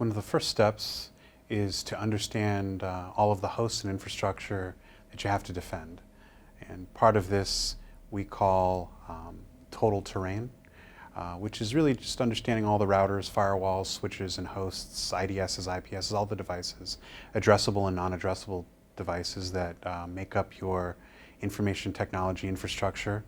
One of the first steps is to understand all of the hosts and infrastructure that you have to defend. And part of this we call total terrain, which is really just understanding all the routers, firewalls, switches, and hosts, IDSs, IPSs, all the devices, addressable and non-addressable devices that make up your information technology infrastructure.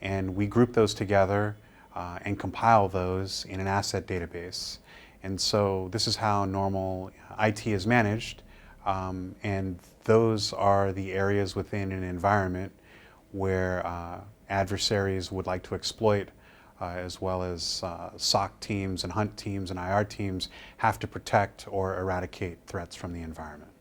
And we group those together and compile those in an asset database. And so this is how normal IT is managed. And those are the areas within an environment where adversaries would like to exploit, as well as SOC teams and hunt teams and IR teams have to protect or eradicate threats from the environment.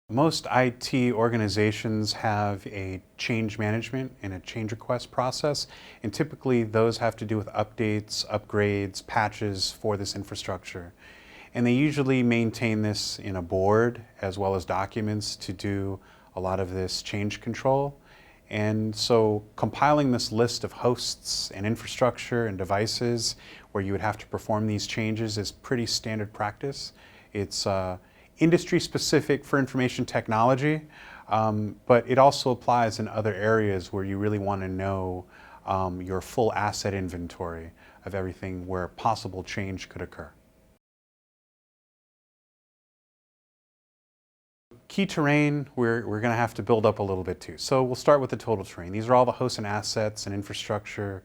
Most IT organizations have a change management and a change request process, and typically those have to do with updates, upgrades, patches for this infrastructure. And they usually maintain this in a board as well as documents to do a lot of this change control. And so compiling this list of hosts and infrastructure and devices where you would have to perform these changes is pretty standard practice. It's industry specific for information technology, but it also applies in other areas where you really want to know your full asset inventory of everything where possible change could occur. Key terrain, we're going to have to build up a little bit too. So we'll start with the total terrain. These are all the hosts and assets and infrastructure,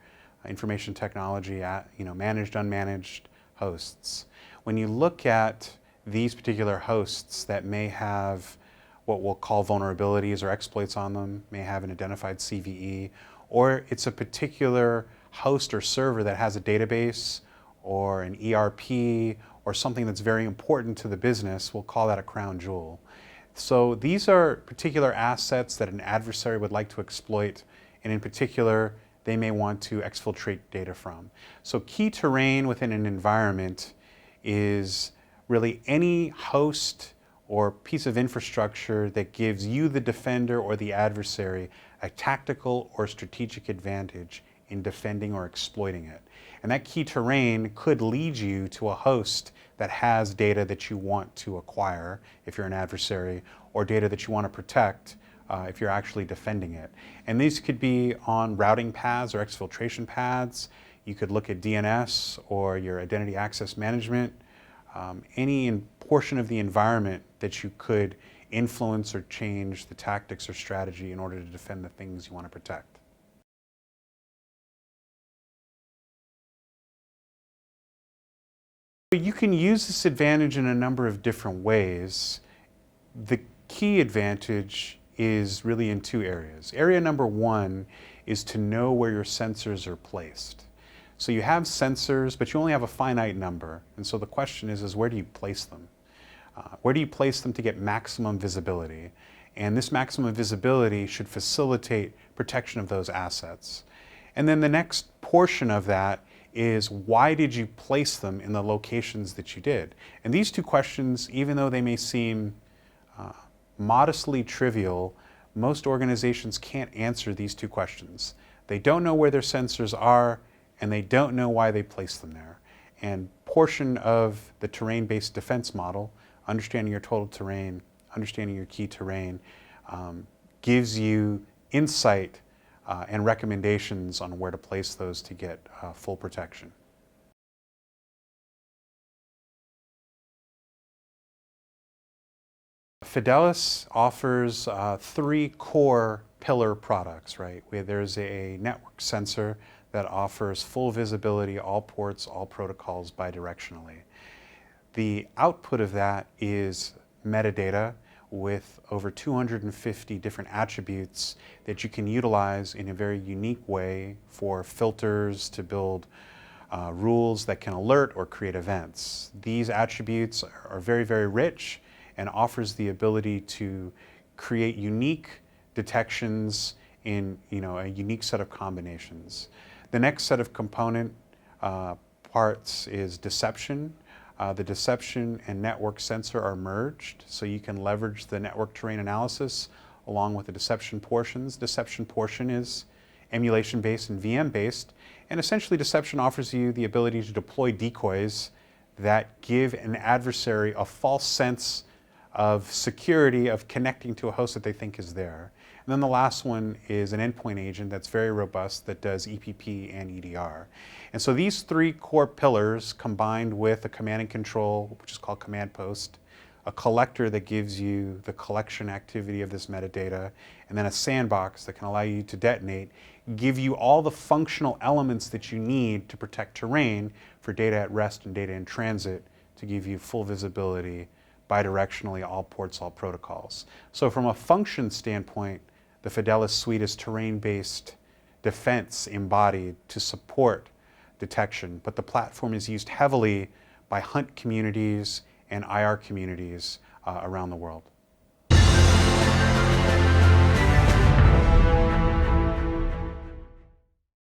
information technology, managed, unmanaged hosts. When you look at these particular hosts that may have what we'll call vulnerabilities or exploits on them, may have an identified CVE, or it's a particular host or server that has a database or an ERP or something that's very important to the business, we'll call that a crown jewel. So these are particular assets that an adversary would like to exploit, and in particular, they may want to exfiltrate data from. So key terrain within an environment is really any host or piece of infrastructure that gives you, the defender or the adversary, a tactical or strategic advantage in defending or exploiting it. And that key terrain could lead you to a host that has data that you want to acquire if you're an adversary, or data that you want to protect if you're actually defending it. And these could be on routing paths or exfiltration paths. You could look at DNS or your identity access management, any portion of the environment that you could influence or change the tactics or strategy in order to defend the things you want to protect. You can use this advantage in a number of different ways. The key advantage is really in two areas. Area number one is to know where your sensors are placed. So you have sensors, but you only have a finite number. And so the question is where do you place them? Where do you place them to get maximum visibility? And this maximum visibility should facilitate protection of those assets. And then the next portion of that is why did you place them in the locations that you did? And these two questions, even though they may seem modestly trivial, most organizations can't answer these two questions. They don't know where their sensors are, and they don't know why they placed them there. And portion of the terrain-based defense model, understanding your total terrain, understanding your key terrain, gives you insight and recommendations on where to place those to get full protection. Fidelis offers three core pillar products, right? There's a network sensor that offers full visibility, all ports, all protocols bidirectionally. The output of that is metadata with over 250 different attributes that you can utilize in a very unique way for filters to build rules that can alert or create events. These attributes are very, very rich and offers the ability to create unique detections in a unique set of combinations. The next set of component parts is deception. The deception and network sensor are merged, so you can leverage the network terrain analysis along with the deception portions. Deception portion is emulation-based and VM-based. And essentially, deception offers you the ability to deploy decoys that give an adversary a false sense of security, of connecting to a host that they think is there. And then the last one is an endpoint agent that's very robust that does EPP and EDR. And so these three core pillars, combined with a command and control, which is called command post, a collector that gives you the collection activity of this metadata, and then a sandbox that can allow you to detonate, give you all the functional elements that you need to protect terrain for data at rest and data in transit to give you full visibility bidirectionally, all ports, all protocols. So from a function standpoint, the Fidelis suite is terrain-based defense embodied to support detection, but the platform is used heavily by hunt communities and IR communities around the world.